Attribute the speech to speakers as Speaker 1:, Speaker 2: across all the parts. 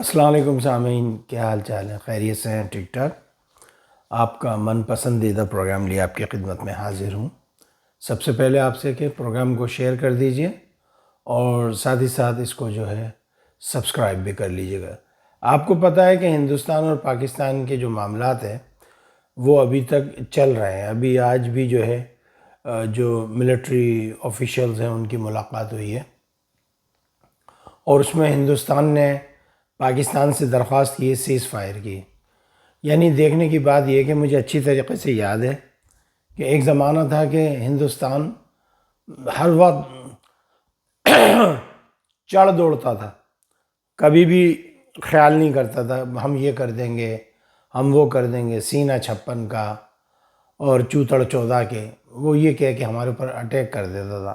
Speaker 1: السلام علیکم سامعین، کیا حال چال ہے؟ خیریت سے ہیں؟ ٹھیک ٹھاک؟ آپ کا من پسندیدہ پروگرام لیے آپ کی خدمت میں حاضر ہوں۔ سب سے پہلے آپ سے کہ پروگرام کو شیئر کر دیجئے اور ساتھ ہی ساتھ اس کو جو ہے سبسکرائب بھی کر لیجئے گا۔ آپ کو پتہ ہے کہ ہندوستان اور پاکستان کے جو معاملات ہیں وہ ابھی تک چل رہے ہیں۔ ابھی آج بھی جو ہے جو ملٹری آفیشلز ہیں ان کی ملاقات ہوئی ہے اور اس میں ہندوستان نے پاکستان سے درخواست کی ہے سیز فائر کی۔ یعنی دیکھنے کی بات یہ ہے کہ مجھے اچھی طریقے سے یاد ہے کہ ایک زمانہ تھا کہ ہندوستان ہر وقت چڑھ دوڑتا تھا، کبھی بھی خیال نہیں کرتا تھا ہم یہ کر دیں گے، ہم وہ کر دیں گے، سینہ 56 کا اور چوتڑ 14 کے وہ یہ کہہ کہ ہمارے اوپر اٹیک کر دیتا تھا۔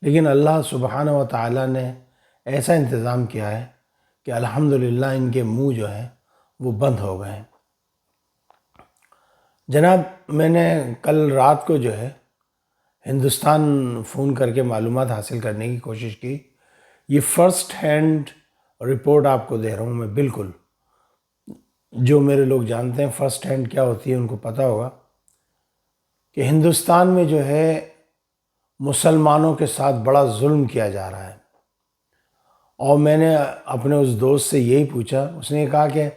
Speaker 1: لیکن اللہ سبحانہ و تعالیٰ نے ایسا انتظام کیا ہے کہ الحمدللہ ان کے منہ جو ہیں وہ بند ہو گئے ہیں۔ جناب، میں نے کل رات کو جو ہے ہندوستان فون کر کے معلومات حاصل کرنے کی کوشش کی۔ یہ فرسٹ ہینڈ رپورٹ آپ کو دے رہا ہوں میں، بالکل جو میرے لوگ جانتے ہیں فرسٹ ہینڈ کیا ہوتی ہے ان کو پتہ ہوگا کہ ہندوستان میں جو ہے مسلمانوں کے ساتھ بڑا ظلم کیا جا رہا ہے۔ اور میں نے اپنے اس دوست سے یہی پوچھا، اس نے کہا کہ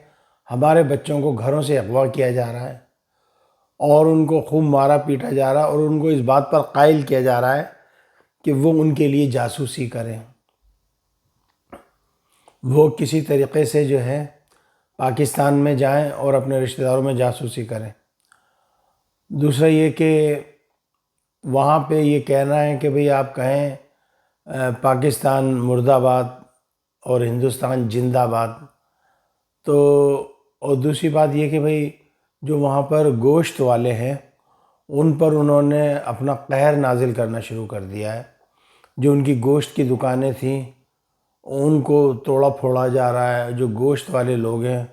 Speaker 1: ہمارے بچوں کو گھروں سے اغوا کیا جا رہا ہے اور ان کو خوب مارا پیٹا جا رہا ہے اور ان کو اس بات پر قائل کیا جا رہا ہے کہ وہ ان کے لیے جاسوسی کریں، وہ کسی طریقے سے جو ہے پاکستان میں جائیں اور اپنے رشتہ داروں میں جاسوسی کریں۔ دوسرا یہ کہ وہاں پہ یہ کہنا ہے کہ بھئی آپ کہیں پاکستان مرد آباد اور ہندوستان زندہ باد۔ تو اور دوسری بات یہ کہ بھئی جو وہاں پر گوشت والے ہیں ان پر انہوں نے اپنا قہر نازل کرنا شروع کر دیا ہے۔ جو ان کی گوشت کی دکانیں تھیں ان کو توڑا پھوڑا جا رہا ہے، جو گوشت والے لوگ ہیں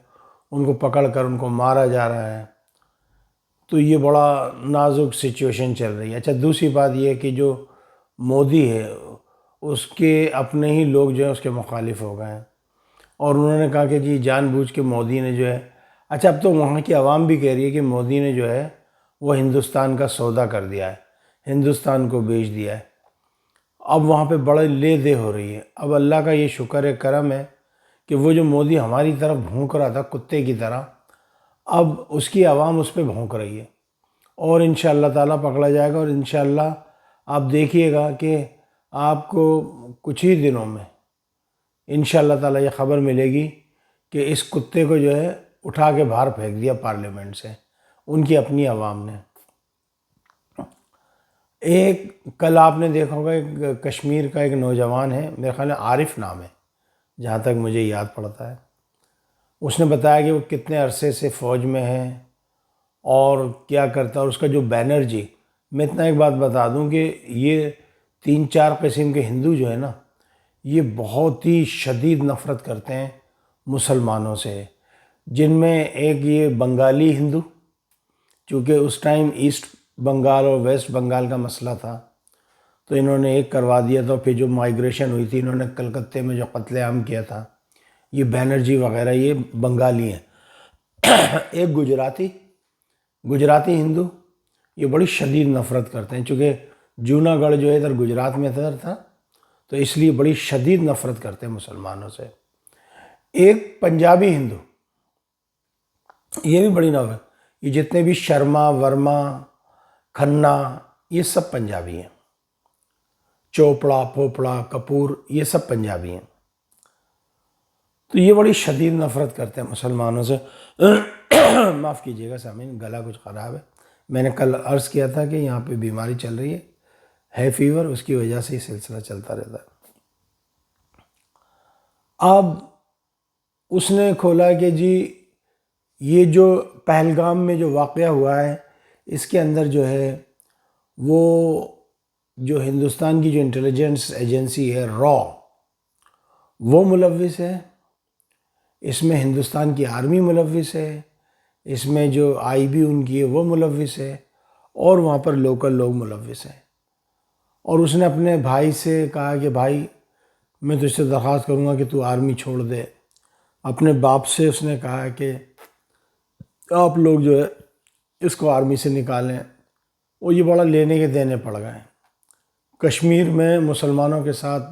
Speaker 1: ان کو پکڑ کر ان کو مارا جا رہا ہے۔ تو یہ بڑا نازک سچویشن چل رہی ہے۔ اچھا، دوسری بات یہ ہے کہ جو مودی ہے اس کے اپنے ہی لوگ جو ہیں اس کے مخالف ہو گئے ہیں اور انہوں نے کہا کہ جی جان بوجھ کے مودی نے جو ہے، اچھا اب تو وہاں کی عوام بھی کہہ رہی ہے کہ مودی نے جو ہے وہ ہندوستان کا سودا کر دیا ہے، ہندوستان کو بیچ دیا ہے۔ اب وہاں پہ بڑے لے دے ہو رہی ہے۔ اب اللہ کا یہ شکر کرم ہے کہ وہ جو مودی ہماری طرف بھونک رہا تھا کتے کی طرح، اب اس کی عوام اس پہ بھونک رہی ہے اور انشاءاللہ تعالیٰ پکڑا جائے گا۔ اور انشاءاللہ آپ دیکھیے گا کہ آپ کو کچھ ہی دنوں میں انشاءاللہ تعالیٰ یہ خبر ملے گی کہ اس کتے کو جو ہے اٹھا کے باہر پھینک دیا پارلیمنٹ سے، ان کی اپنی عوام نے۔ ایک کل آپ نے دیکھا ہوگا ایک کشمیر کا ایک نوجوان ہے، میرے خیال میں عارف نام ہے جہاں تک مجھے یاد پڑتا ہے، اس نے بتایا کہ وہ کتنے عرصے سے فوج میں ہے اور کیا کرتا ہے۔ اور اس کا جو بینرجی، میں اتنا ایک بات بتا دوں کہ یہ 3-4 قسم کے ہندو جو ہے نا یہ بہت ہی شدید نفرت کرتے ہیں مسلمانوں سے، جن میں ایک یہ بنگالی ہندو، چونکہ اس ٹائم ایسٹ بنگال اور ویسٹ بنگال کا مسئلہ تھا تو انہوں نے ایک کروا دیا تھا۔ پھر جو مائیگریشن ہوئی تھی انہوں نے کلکتے میں جو قتل عام کیا تھا، یہ بینرجی وغیرہ یہ بنگالی ہیں۔ ایک گجراتی ہندو، یہ بڑی شدید نفرت کرتے ہیں، چونکہ جوناگڑھ جو ہے ادھر گجرات میں ادھر تھا تو اس لیے بڑی شدید نفرت کرتے ہیں مسلمانوں سے۔ ایک پنجابی ہندو، یہ بھی بڑی نفرت، یہ جتنے بھی شرما ورما کھنہ یہ سب پنجابی ہیں، چوپڑا پوپڑا کپور یہ سب پنجابی ہیں۔ تو یہ بڑی شدید نفرت کرتے ہیں مسلمانوں سے۔ معاف کیجیے گا سامعین، گلا کچھ خراب ہے۔ میں نے کل عرض کیا تھا کہ یہاں پہ بیماری چل رہی ہے فیور، اس کی وجہ سے یہ سلسلہ چلتا رہتا ہے۔ اب اس نے کھولا کہ جی یہ جو پہلگام میں جو واقعہ ہوا ہے اس کے اندر جو ہے وہ جو ہندوستان کی جو انٹیلیجنس ایجنسی ہے را، وہ ملوث ہے، اس میں ہندوستان کی آرمی ملوث ہے، اس میں جو آئی بی ان کی ہے وہ ملوث ہے اور وہاں پر لوکل لوگ ملوث ہیں۔ اور اس نے اپنے بھائی سے کہا کہ بھائی میں تجھ سے درخواست کروں گا کہ تو آرمی چھوڑ دے، اپنے باپ سے اس نے کہا کہ آپ لوگ جو ہے اس کو آرمی سے نکالیں، وہ یہ بڑا لینے کے دینے پڑ گئے۔ کشمیر میں مسلمانوں کے ساتھ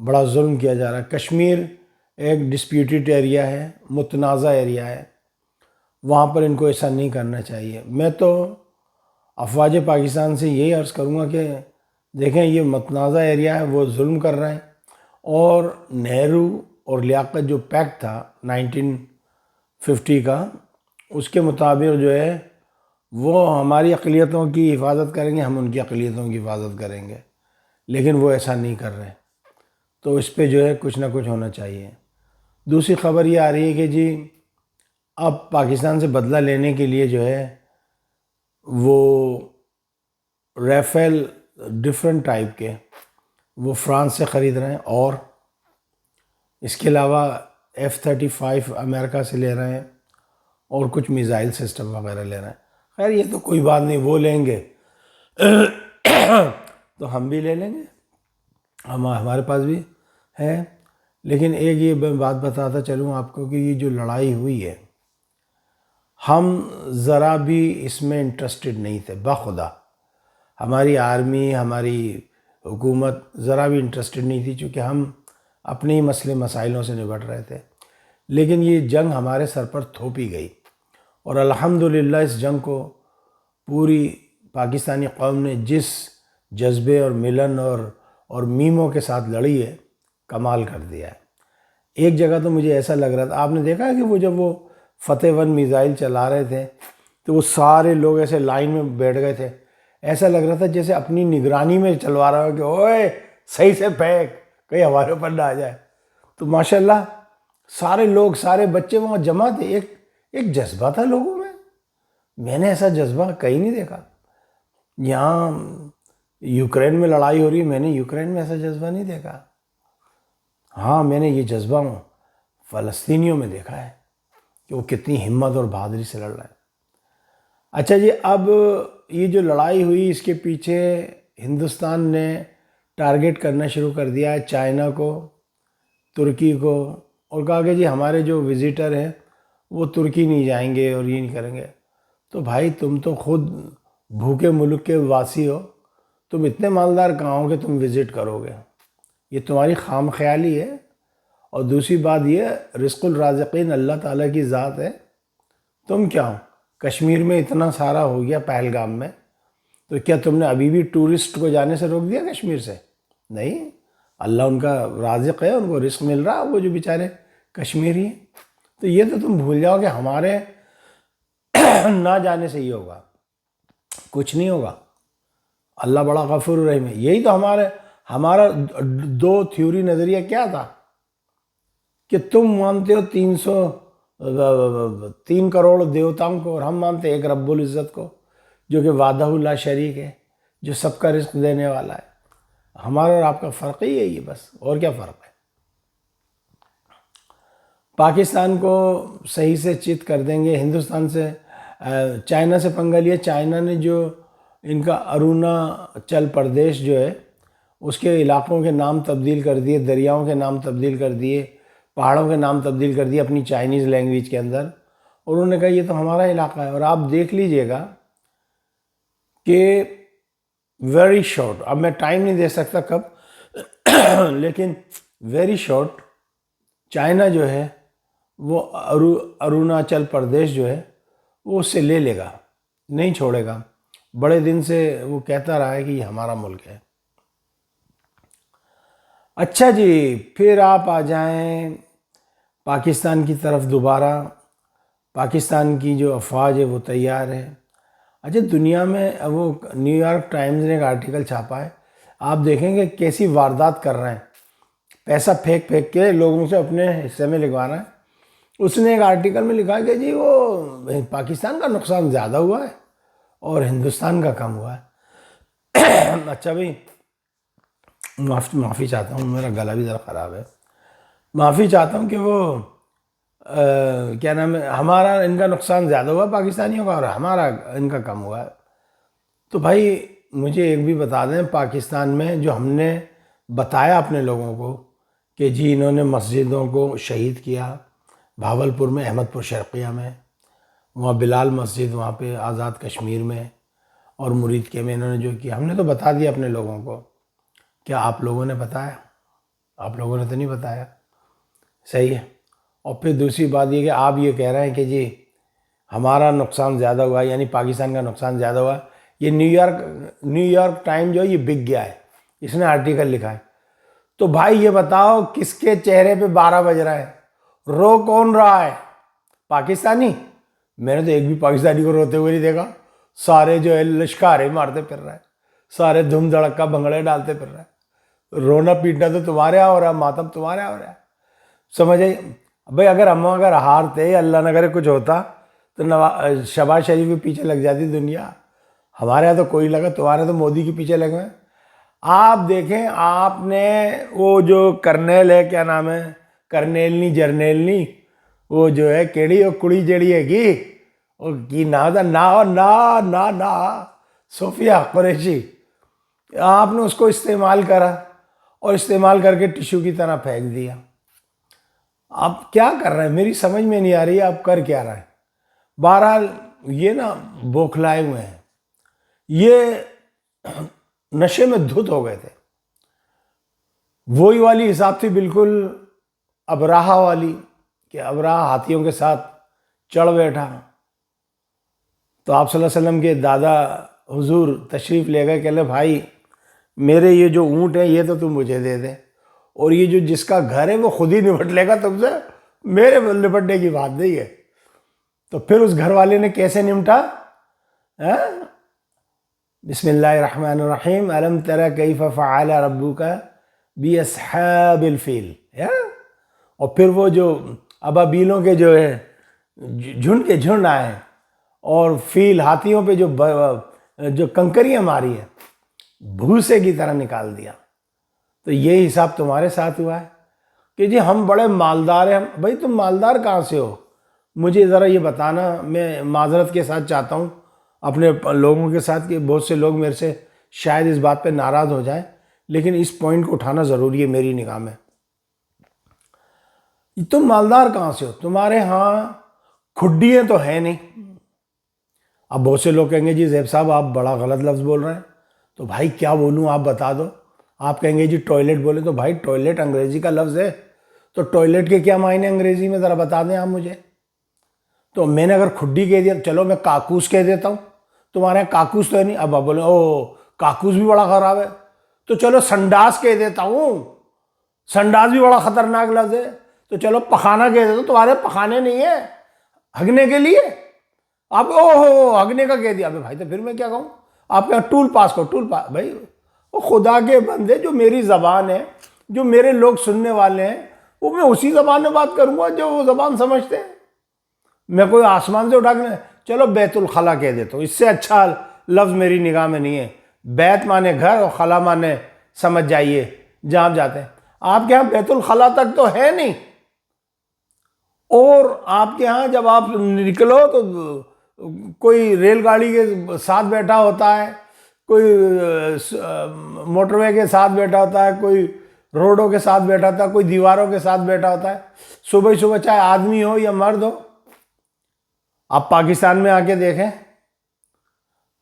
Speaker 1: بڑا ظلم کیا جا رہا ہے۔ کشمیر ایک ڈسپیوٹڈ ایریا ہے، متنازع ایریا ہے، وہاں پر ان کو ایسا نہیں کرنا چاہیے۔ میں تو افواج پاکستان سے یہی عرض کروں گا کہ دیکھیں یہ متنازع ایریا ہے، وہ ظلم کر رہے ہیں، اور نہرو اور لیاقت جو پیکٹ تھا 1950 کا، اس کے مطابق جو ہے وہ ہماری اقلیتوں کی حفاظت کریں گے، ہم ان کی اقلیتوں کی حفاظت کریں گے، لیکن وہ ایسا نہیں کر رہے، تو اس پہ جو ہے کچھ نہ کچھ ہونا چاہیے۔ دوسری خبر یہ آ رہی ہے کہ جی اب پاکستان سے بدلہ لینے کے لیے جو ہے وہ ریفیل ڈفرینٹ ٹائپ کے وہ فرانس سے خرید رہے ہیں، اور اس کے علاوہ F-35 امریکہ سے لے رہے ہیں، اور کچھ میزائل سسٹم وغیرہ لے رہے ہیں۔ خیر یہ تو کوئی بات نہیں، وہ لیں گے تو ہم بھی لے لیں گے، ہمارے پاس بھی ہے۔ لیکن ایک یہ بات بتاتا چلوں آپ کو کہ یہ جو لڑائی ہوئی ہے، ہم ذرا بھی اس میں انٹرسٹڈ نہیں تھے، بخدا ہماری آرمی، ہماری حکومت ذرا بھی انٹرسٹڈ نہیں تھی، چونکہ ہم اپنے ہی مسئلے مسائلوں سے نبٹ رہے تھے۔ لیکن یہ جنگ ہمارے سر پر تھوپی گئی، اور الحمدللہ اس جنگ کو پوری پاکستانی قوم نے جس جذبے اور ملن اور میموں کے ساتھ لڑی ہے، کمال کر دیا ہے۔ ایک جگہ تو مجھے ایسا لگ رہا تھا، آپ نے دیکھا ہے کہ وہ جب وہ فتح 1 میزائل چلا رہے تھے تو وہ سارے لوگ ایسے لائن میں بیٹھ گئے تھے، ایسا لگ رہا تھا جیسے اپنی نگرانی میں چلوا رہا ہو کہ اوئے صحیح سے پھینک، کہیں ہمارے اوپر نہ آ جائے۔ تو ماشاءاللہ سارے لوگ، سارے بچے وہاں جمع تھے، ایک جذبہ تھا لوگوں میں نے ایسا جذبہ کہیں نہیں دیکھا۔ یہاں یوکرین میں لڑائی ہو رہی ہے، میں نے یوکرین میں ایسا جذبہ نہیں دیکھا۔ ہاں میں نے یہ جذبہ فلسطینیوں میں دیکھا ہے کہ وہ کتنی ہمت اور بہادری سے لڑ رہے ہیں۔ اچھا جی، اب یہ جو لڑائی ہوئی اس کے پیچھے ہندوستان نے ٹارگٹ کرنا شروع کر دیا ہے چائنا کو، ترکی کو، اور کہا کہ جی ہمارے جو وزیٹر ہیں وہ ترکی نہیں جائیں گے اور یہ نہیں کریں گے۔ تو بھائی تم تو خود بھوکے ملک کے واسی ہو، تم اتنے مالدار کہاں ہو کہ تم وزٹ کرو گے؟ یہ تمہاری خام خیالی ہے۔ اور دوسری بات یہ، رزق الرازقین اللہ تعالیٰ کی ذات ہے، تم کیا ہو؟ کشمیر میں اتنا سارا ہو گیا پہلگام میں، تو کیا تم نے ابھی بھی ٹورسٹ کو جانے سے روک دیا کشمیر سے؟ نہیں، اللہ ان کا رازق ہے، ان کو رزق مل رہا، وہ جو بیچارے کشمیری ہیں۔ تو یہ تو تم بھول جاؤ کہ ہمارے نہ جانے سے یہ ہوگا، کچھ نہیں ہوگا۔ اللہ بڑا غفور رحیم ہے۔ یہی تو ہمارا دو تھیوری نظریہ کیا تھا کہ تم مانتے ہو 3 کروڑ دیوتاؤں کو، اور ہم مانتے ہیں ایک رب العزت کو جو کہ وحدہ لا شریک ہے، جو سب کا رزق دینے والا ہے۔ ہمارا اور آپ کا فرق ہی ہے، بس اور کیا فرق ہے؟ پاکستان کو صحیح سے چت کر دیں گے۔ ہندوستان سے، چائنا سے پنگا لیا۔ چائنا نے جو ان کا اروناچل پردیش جو ہے اس کے علاقوں کے نام تبدیل کر دیے، دریاؤں کے نام تبدیل کر دیے، پہاڑوں کے نام تبدیل کر دیے اپنی چائنیز لینگویج کے اندر، اور انہوں نے کہا یہ تو ہمارا علاقہ ہے۔ اور آپ دیکھ لیجئے گا کہ ویری شارٹ، اب میں ٹائم نہیں دے سکتا کب لیکن ویری شارٹ چائنا جو ہے وہ اروناچل پردیش جو ہے وہ اس سے لے لے گا، نہیں چھوڑے گا۔ بڑے دن سے وہ کہتا رہا ہے کہ یہ ہمارا ملک ہے۔ اچھا جی، پھر آپ آ جائیں پاکستان کی طرف دوبارہ۔ پاکستان کی جو افواج ہے وہ تیار ہے۔ اچھا، دنیا میں وہ نیو یارک ٹائمز نے ایک آرٹیکل چھاپا ہے، آپ دیکھیں گے کیسی واردات کر رہے ہیں، پیسہ پھینک پھینک کے لوگوں سے اپنے حصے میں لگوا رہے ہیں۔ اس نے ایک آرٹیکل میں لکھا کہ جی وہ پاکستان کا نقصان زیادہ ہوا ہے اور ہندوستان کا کم ہوا ہے۔ اچھا بھائی، معافی چاہتا ہوں، میرا گلا بھی ذرا خراب ہے، معافی چاہتا ہوں کہ وہ کیا نام ہے، ہمارا ان کا نقصان زیادہ ہوا پاکستانیوں کا اور ہمارا ان کا کم ہوا ہے۔ تو بھائی مجھے ایک بھی بتا دیں، پاکستان میں جو ہم نے بتایا اپنے لوگوں کو کہ جی انہوں نے مسجدوں کو شہید کیا، بھاولپور میں احمد پور شرقیہ میں، وہاں بلال مسجد، وہاں پہ آزاد کشمیر میں اور مرید کے میں انہوں نے جو کیا، ہم نے تو بتا دیا اپنے لوگوں کو. کیا آپ لوگوں نے بتایا؟ آپ لوگوں نے تو نہیں بتایا. صحیح ہے. اور پھر دوسری بات یہ کہ آپ یہ کہہ رہے ہیں کہ جی ہمارا نقصان زیادہ ہوا ہے، یعنی پاکستان کا نقصان زیادہ ہوا ہے. یہ نیو یارک ٹائم جو ہے یہ بک گیا ہے، اس نے آرٹیکل لکھا ہے. تو بھائی یہ بتاؤ کس کے چہرے پہ 12 بج رہا ہے؟ رو کون رہا ہے؟ پاکستانی؟ میں نے تو ایک بھی پاکستانی کو روتے ہوئے نہیں دیکھا. سارے جو ہے لشکارے مارتے پھر رہے ہیں، سارے دھوم دھڑکا بھنگڑے ڈالتے پھر رہے ہیں. رونا پیٹنا تو تمہارے یہاں ہو رہا ہے، ماتم تمہارے یہاں ہو رہا ہے. سمجھ آئی بھائی؟ اگر ہارتے، اللہ نہ کرے کچھ ہوتا تو شہباز شریف کے پیچھے لگ جاتی دنیا. ہمارے یہاں تو کوئی لگا، تمہارے تو مودی کے پیچھے لگے ہیں. آپ دیکھیں، آپ نے وہ جو کرنیل ہے، کیا نام ہے، کرنیل نہیں جرنیل نہیں، وہ جو ہے کیڑی وہ کڑی جڑی ہے گی، وہ کی نام تھا، نا صوفیہ قریشی. آپ نے اس کو استعمال کرا اور استعمال کر کے ٹیشو کی طرح پھینک دیا. آپ کیا کر رہے ہیں؟ میری سمجھ میں نہیں آ رہی ہے آپ کر کیا رہے ہیں. بہرحال یہ نا بوکھلائے ہوئے ہیں، یہ نشے میں دھت ہو گئے تھے. وہی والی حساب تھی بالکل ابراہا والی، کہ ابراہا ہاتھیوں کے ساتھ چڑھ بیٹھا. تو آپ صلی اللہ علیہ وسلم کے دادا حضور تشریف لے گئے کہ لے بھائی میرے یہ جو اونٹ ہیں یہ تو تم مجھے دے دے، اور یہ جو جس کا گھر ہے وہ خود ہی نپٹ لے گا تم سے، میرے نپٹنے کی بات نہیں ہے. تو پھر اس گھر والے نے کیسے نمٹا؟ بسم اللہ الرحمن الرحیم، الم تر کیف فعل ربک باصحاب الفیل. اور پھر وہ جو ابابیلوں کے جو ہے جھنڈ کے جھنڈ آئے اور فیل ہاتھیوں پہ جو کنکریاں ماری ہے بھوسے کی طرح نکال دیا. تو یہ حساب تمہارے ساتھ ہوا ہے کہ جی ہم بڑے مالدار ہیں. بھائی تم مالدار کہاں سے ہو؟ مجھے ذرا یہ بتانا. میں معذرت کے ساتھ چاہتا ہوں اپنے لوگوں کے ساتھ کہ بہت سے لوگ میرے سے شاید اس بات پہ ناراض ہو جائیں، لیکن اس پوائنٹ کو اٹھانا ضروری ہے میری نگاہ میں. تم مالدار کہاں سے ہو؟ تمہارے ہاں کھڈیاں تو ہیں نہیں. اب بہت سے لوگ کہیں گے جی زیب صاحب آپ بڑا غلط لفظ بول رہے ہیں. تو بھائی کیا بولوں آپ بتا دو. آپ کہیں گے جی ٹوائلٹ بولے، تو بھائی ٹوائلٹ انگریزی کا لفظ ہے، تو ٹوائلٹ کے کیا معنی انگریزی میں ذرا بتا دیں آپ مجھے. تو میں نے اگر کھڈی کہہ دیا، چلو میں کاکوس کہہ دیتا ہوں، تمہارے یہاں کاکوس تو ہے نہیں. اب آپ بولیں او کاکوس بھی بڑا خراب ہے، تو چلو سنڈاس کہہ دیتا ہوں، سنڈاس بھی بڑا خطرناک لفظ ہے. تو چلو پخانہ کہہ دیتا ہوں، تمہارے پخانے نہیں ہے ہگنے کے لیے. آپ ہگنے کا کہہ دیا. بھائی تو پھر میں کیا کہوں؟ آپ کے ٹول پاس کو ٹول پاس. بھائی وہ خدا کے بندے، جو میری زبان ہے، جو میرے لوگ سننے والے ہیں، وہ میں اسی زبان میں بات کروں گا جو وہ زبان سمجھتے ہیں. میں کوئی آسمان سے اٹھا کے چلو بیت الخلا کہہ دیتا ہوں، اس سے اچھا لفظ میری نگاہ میں نہیں ہے. بیت مانے گھر اور خلا مانے سمجھ جائیے جہاں جاتے ہیں. آپ کے ہاں بیت الخلا تک تو ہے نہیں، اور آپ کے ہاں جب آپ نکلو تو کوئی ریل گاڑی کے ساتھ بیٹھا ہوتا ہے، کوئی موٹر وے کے ساتھ بیٹھا ہوتا ہے، کوئی روڈوں کے ساتھ بیٹھا ہوتا ہے، کوئی دیواروں کے ساتھ بیٹھا ہوتا ہے. صبح چاہے آدمی ہو یا مرد ہو. آپ پاکستان میں آ کے دیکھیں،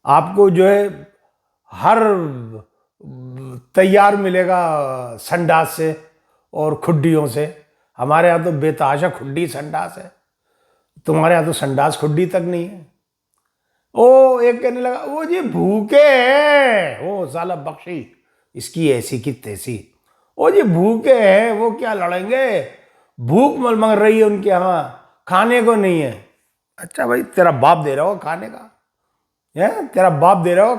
Speaker 1: آپ کو جو ہے ہر تیار ملے گا سنڈاس سے اور کھڈیوں سے. ہمارے ہاں تو بے تحاشا کھڈی سنڈاس ہے، تمہارے ہاں تو سنڈاس کھڈی تک نہیں ہے. ایک کہنے لگا وہ جی بھوکے ہیں، سالہ بخشی اس کی ایسی کی تیسی، جی بھوکے ہیں، وہ کیا لڑیں گے، بھوک مل مانگ رہی ہے ان کے ہاں، کھانے کو نہیں ہے. اچھا بھائی تیرا باپ دے رہا ہو کھانے کا، تیرا باپ دے رہا ہو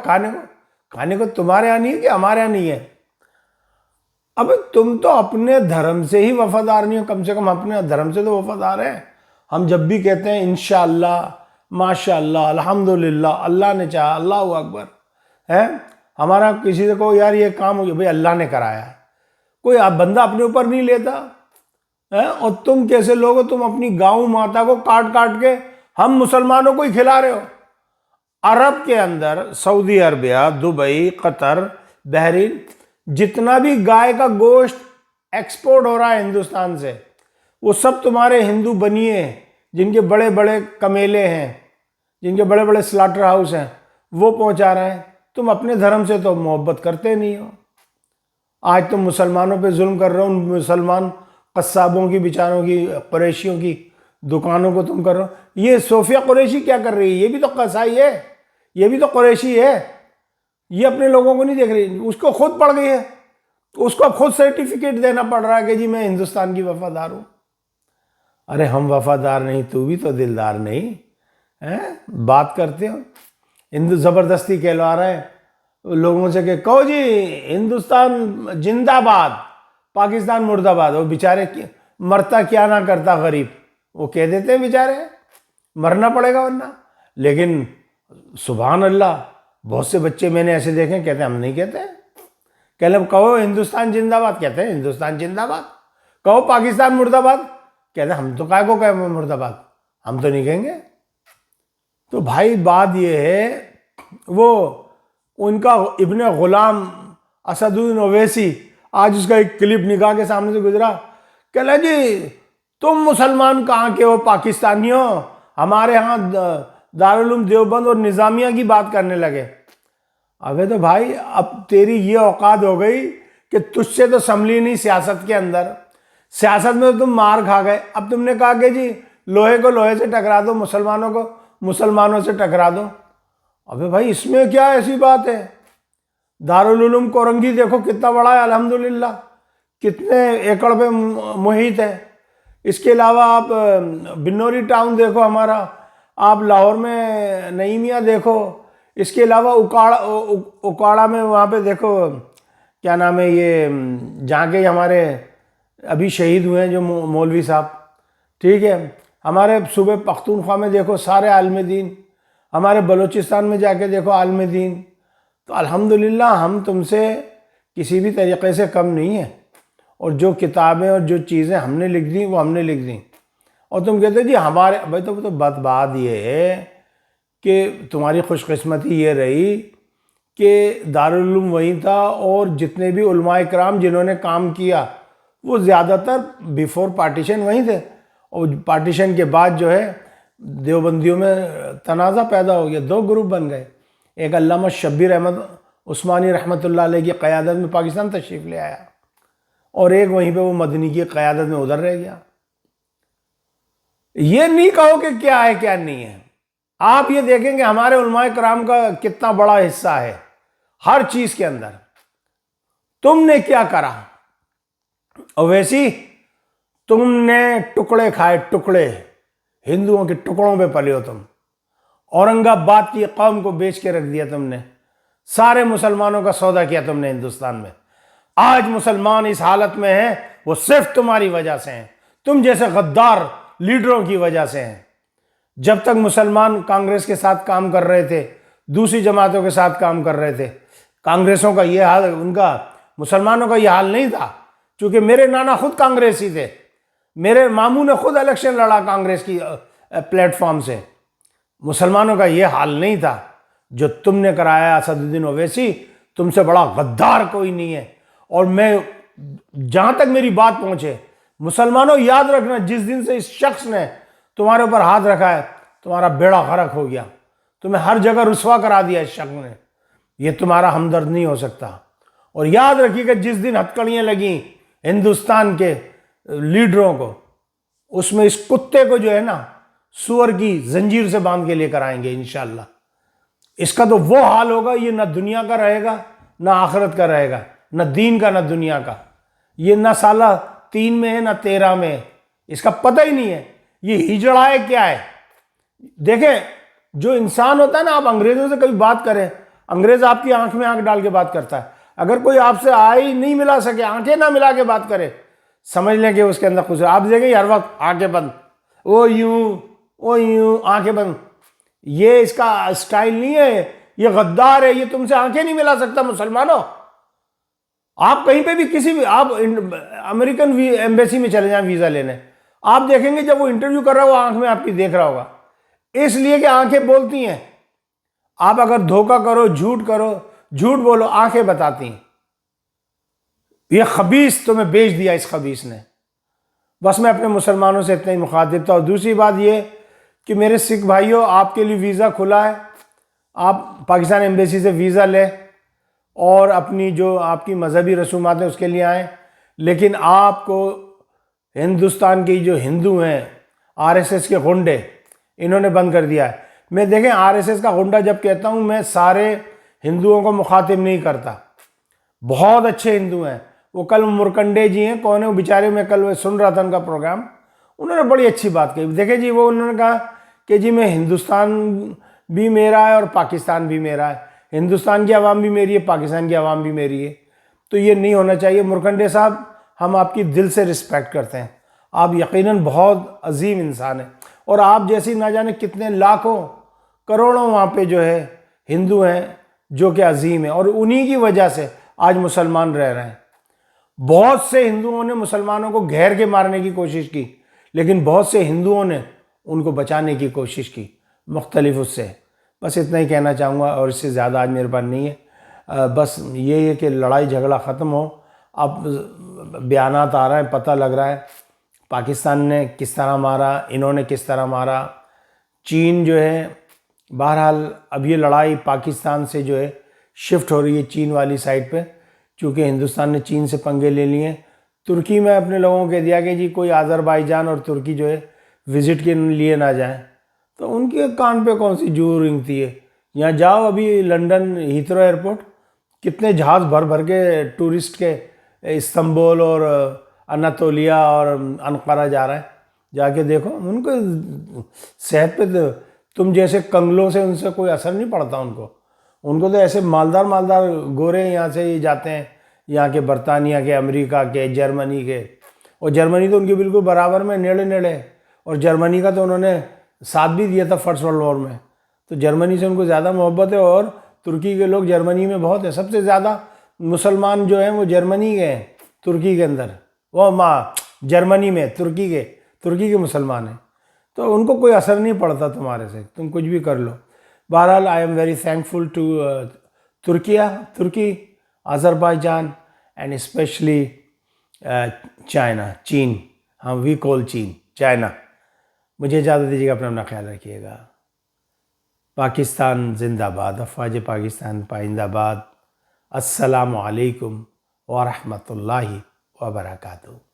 Speaker 1: کھانے کو تمہارے یہاں نہیں ہے کہ ہمارے یہاں نہیں ہے. اب تم تو اپنے دھرم سے ہی وفادار نہیں ہو، کم سے کم اپنے دھرم سے تو وفادار ہیں. ہم جب بھی کہتے ہیں انشاءاللہ، ماشاءاللہ، الحمدللہ، اللہ نے چاہا، اللہ اکبر ہے، ہمارا کسی سے کو یار یہ کام ہو گیا، بھائی اللہ نے کرایا ہے، کوئی بندہ اپنے اوپر نہیں لیتا. اور تم کیسے لوگ ہو؟ تم اپنی گاؤں ماتا کو کاٹ کے ہم مسلمانوں کو ہی کھلا رہے ہو. عرب کے اندر سعودی عربیہ، دبئی، قطر، بحرین، جتنا بھی گائے کا گوشت ایکسپورٹ ہو رہا ہے ہندوستان سے، وہ سب تمہارے ہندو بنیے ہیں جن کے بڑے بڑے کمیلے ہیں، جن کے بڑے بڑے سلاٹر ہاؤس ہیں، وہ پہنچا رہے ہیں۔ تم اپنے دھرم سے تو محبت کرتے نہیں ہو۔ آج تم مسلمانوں پہ ظلم کر رہے ہو، ان مسلمان قصابوں کی، بیچاروں کی، قریشیوں کی دکانوں کو تم کر رہے ہو۔ یہ صوفیہ قریشی کیا کر رہی ہے؟ یہ بھی تو قصائی ہے، یہ بھی تو قریشی ہے، یہ اپنے لوگوں کو نہیں دیکھ رہی، اس کو خود پڑ گئی ہے، اس کو اب خود سرٹیفکیٹ دینا پڑ رہا ہے کہ جی میں ہندوستان کی وفادار ہوں۔ ارے ہم وفادار نہیں، تو بھی تو دلدار نہیں بات کرتے ہو، ہندو زبردستی کہلوا رہے ہیں لوگوں سے کہ کہو جی ہندوستان زندہ باد، پاکستان مرد آباد۔ وہ بیچارے مرتا کیا نہ کرتا غریب، وہ کہہ دیتے ہیں بیچارے، مرنا پڑے گا ورنہ۔ لیکن سبحان اللہ، بہت سے بچے میں نے ایسے دیکھے کہتے ہیں ہم نہیں کہتے، کہو ہندوستان زندہ باد، کہتے ہیں ہندوستان زندہ باد۔ کہو پاکستان مرد آباد، کہتے ہیں ہم تو کائے کو کہیں مرد آباد، ہم تو نہیں کہیں گے۔ تو بھائی بات یہ ہے، وہ ان کا ابن غلام اسد الدین اویسی، آج اس کا ایک کلپ نکاح کے سامنے سے گزرا، کہ لے جی تم مسلمان کہاں کے ہو پاکستانیوں، ہمارے ہاں دارالعلوم دیوبند اور نظامیہ کی بات کرنے لگے۔ ابے تو بھائی اب تیری یہ اوقات ہو گئی کہ تجھ سے تو سنبھلی نہیں سیاست کے اندر، سیاست میں تو تم مار کھا گئے۔ اب تم نے کہا کہ جی لوہے کو لوہے سے ٹکرا دو، مسلمانوں کو مسلمانوں سے ٹکرا دو۔ ابے بھائی اس میں کیا ایسی بات ہے؟ دارالعلوم کورنگی دیکھو کتنا بڑا ہے الحمدللہ، کتنے ایکڑ پہ محیط ہے۔ اس کے علاوہ آپ بنوری ٹاؤن دیکھو ہمارا، آپ لاہور میں نعیمیہ دیکھو، اس کے علاوہ اکاڑا میں وہاں پہ دیکھو کیا نام ہے یہ، جہاں کے ہمارے ابھی شہید ہوئے ہیں جو مولوی صاحب، ٹھیک ہے، ہمارے صوبے پختونخوا میں دیکھو سارے عالم دین، ہمارے بلوچستان میں جا کے دیکھو عالم دین۔ تو الحمدللہ ہم تم سے کسی بھی طریقے سے کم نہیں ہیں، اور جو کتابیں اور جو چیزیں ہم نے لکھ دیں وہ ہم نے لکھ دیں، اور تم کہتے جی ہمارے بھائی، تو بات یہ ہے کہ تمہاری خوش قسمتی یہ رہی کہ دارالعلوم وہیں تھا، اور جتنے بھی علماء کرام جنہوں نے کام کیا وہ زیادہ تر بیفور پارٹیشن وہیں تھے، اور پارٹیشن کے بعد جو ہے دیوبندیوں میں تنازع پیدا ہو گیا، دو گروپ بن گئے۔ ایک علامہ شبیر احمد عثمانی رحمۃ اللہ علیہ کی قیادت میں پاکستان تشریف لے آیا، اور ایک وہیں پہ وہ مدنی کی قیادت میں ادھر رہ گیا۔ یہ نہیں کہو کہ کیا ہے کیا نہیں ہے، آپ یہ دیکھیں کہ ہمارے علماء کرام کا کتنا بڑا حصہ ہے ہر چیز کے اندر۔ تم نے کیا کرا اویسی؟ تم نے ٹکڑے کھائے، ٹکڑے، ہندوؤں کے ٹکڑوں پہ پلے ہو تم۔ اورنگ آباد کی قوم کو بیچ کے رکھ دیا تم نے، سارے مسلمانوں کا سودا کیا تم نے ہندوستان میں۔ آج مسلمان اس حالت میں ہیں وہ صرف تمہاری وجہ سے ہیں، تم جیسے غدار لیڈروں کی وجہ سے ہیں۔ جب تک مسلمان کانگریس کے ساتھ کام کر رہے تھے، دوسری جماعتوں کے ساتھ کام کر رہے تھے، کانگریسوں کا یہ حال، ان کا مسلمانوں کا یہ حال نہیں تھا، چونکہ میرے نانا خود کانگریسی تھے، میرے ماموں نے خود الیکشن لڑا کانگریس کی پلیٹ فارم سے۔ مسلمانوں کا یہ حال نہیں تھا جو تم نے کرایا اسد الدین اویسی، تم سے بڑا غدار کوئی نہیں ہے۔ اور میں جہاں تک میری بات پہنچے، مسلمانوں یاد رکھنا، جس دن سے اس شخص نے تمہارے اوپر ہاتھ رکھا ہے تمہارا بیڑا غرق ہو گیا، تمہیں ہر جگہ رسوا کرا دیا اس شخص نے، یہ تمہارا ہمدرد نہیں ہو سکتا۔ اور یاد رکھیے کہ جس دن ہتکڑیاں لگیں ہندوستان کے لیڈروں کو، اس میں اس کتے کو جو ہے نا سور کی زنجیر سے باندھ کے لے کر آئیں گے انشاءاللہ۔ اس کا تو وہ حال ہوگا، یہ نہ دنیا کا رہے گا نہ آخرت کا رہے گا، نہ دین کا نہ دنیا کا، یہ نہ سالہ 3 میں ہے نہ 13 میں ہے، اس کا پتہ ہی نہیں ہے یہ ہجڑا ہے کیا ہے۔ دیکھیں جو انسان ہوتا ہے نا، آپ انگریزوں سے کبھی بات کریں، انگریز آپ کی آنکھ میں آنکھ ڈال کے بات کرتا ہے، اگر کوئی آپ سے آئی نہیں ملا سکے، آنکھیں نہ ملا کے بات کرے، سمجھ لیں کہ اس کے اندر کچھ ہے۔ آپ دیکھیں ہر وقت آنکھیں بند، او یوں آنکھیں بند، یہ اس کا اسٹائل نہیں ہے، یہ غدار ہے، یہ تم سے آنکھیں نہیں ملا سکتا۔ مسلمانوں، آپ کہیں پہ بھی کسی بھی، آپ امریکن ایمبیسی میں چلے جائیں ویزا لینے، آپ دیکھیں گے جب وہ انٹرویو کر رہا ہے وہ آنکھ میں آپ کی دیکھ رہا ہوگا، اس لیے کہ آنکھیں بولتی ہیں۔ آپ اگر دھوکہ کرو، جھوٹ بولو، آنکھیں بتاتی ہیں۔ یہ خبیث تمہیں بیچ دیا اس خبیث نے، بس میں اپنے مسلمانوں سے اتنا ہی مخاطب تھا۔ اور دوسری بات یہ کہ میرے سکھ بھائیوں، آپ کے لیے ویزا کھلا ہے، آپ پاکستان ایمبیسی سے ویزا لیں اور اپنی جو آپ کی مذہبی رسومات ہیں اس کے لیے آئیں، لیکن آپ کو ہندوستان کی جو ہندو ہیں RSS کے غنڈے، انہوں نے بند کر دیا ہے۔ میں دیکھیں RSS کا غنڈا جب کہتا ہوں، میں سارے ہندوؤں کو مخاطب نہیں کرتا، بہت اچھے ہندو ہیں وہ۔ کل مرکنڈے جی ہیں، کون ہے وہ بیچارے، میں کل سن رہا تھا ان کا پروگرام، انہوں نے بڑی اچھی بات کہی۔ دیکھیں جی، وہ انہوں نے کہا کہ جی میں ہندوستان بھی میرا ہے اور پاکستان بھی میرا ہے، ہندوستان کی عوام بھی میری ہے، پاکستان کی عوام بھی میری ہے، تو یہ نہیں ہونا چاہیے۔ مرکنڈے صاحب، ہم آپ کی دل سے رسپیکٹ کرتے ہیں، آپ یقیناً بہت عظیم انسان ہیں، اور آپ جیسی نہ جانے کتنے لاکھوں کروڑوں وہاں پہ جو ہے ہندو ہیں جو کہ عظیم ہیں، اور انہی کی وجہ سے آج مسلمان رہ رہے ہیں۔ بہت سے ہندوؤں نے مسلمانوں کو گھیر کے مارنے کی کوشش کی، لیکن بہت سے ہندوؤں نے ان کو بچانے کی کوشش کی مختلف اس سے۔ بس اتنا ہی کہنا چاہوں گا، اور اس سے زیادہ آج میرے پاس نہیں ہے۔ بس یہ ہے کہ لڑائی جھگڑا ختم ہو۔ اب بیانات آ رہے ہیں، پتہ لگ رہا ہے پاکستان نے کس طرح مارا، انہوں نے کس طرح مارا، چین جو ہے، بہرحال اب یہ لڑائی پاکستان سے جو ہے شفٹ ہو رہی ہے چین والی سائڈ پہ، چونکہ ہندوستان نے چین سے پنگے لے لیے ہیں۔ ترکی میں اپنے لوگوں کو کہہ دیا کہ جی کوئی آذربائیجان اور ترکی جو ہے وزٹ کے لیے نہ جائیں، تو ان کے کان پہ کون سی جو رنگتی ہے؟ یہاں جاؤ، ابھی لنڈن ہیتھرو ایئرپورٹ کتنے جہاز بھر بھر کے ٹورسٹ کے استنبول اور اناتولیا اور انقرہ جا رہے ہیں، جا کے دیکھو ان کو صحت پہ تم جیسے کنگلوں سے ان سے کوئی اثر نہیں پڑتا ان کو تو ایسے مالدار مالدار گورے یہاں سے ہی جاتے ہیں، یہاں کے برطانیہ کے، امریکہ کے، جرمنی کے، اور جرمنی تو ان کے بالکل برابر میں نیڑے نیڑے، اور جرمنی کا تو انہوں نے ساتھ بھی دیا تھا فرسٹ ورلڈ وار میں، تو جرمنی سے ان کو زیادہ محبت ہے۔ اور ترکی کے لوگ جرمنی میں بہت ہیں، سب سے زیادہ مسلمان جو ہیں وہ جرمنی کے ہیں، ترکی کے اندر، وہ جرمنی میں ترکی کے مسلمان ہیں، تو ان کو کوئی اثر نہیں پڑتا تمہارے سے، تم کچھ بھی کر لو۔ بہرحال I am very thankful to Turkey, Azerbaijan and especially چین، ہاں وی کال چائنا۔ مجھے اجازت دیجیے گا، اپنا خیال رکھیے گا۔ پاکستان زندہ باد، افواج پاکستان پائندہ باد۔ السلام علیکم ورحمۃ اللہ وبرکاتہ۔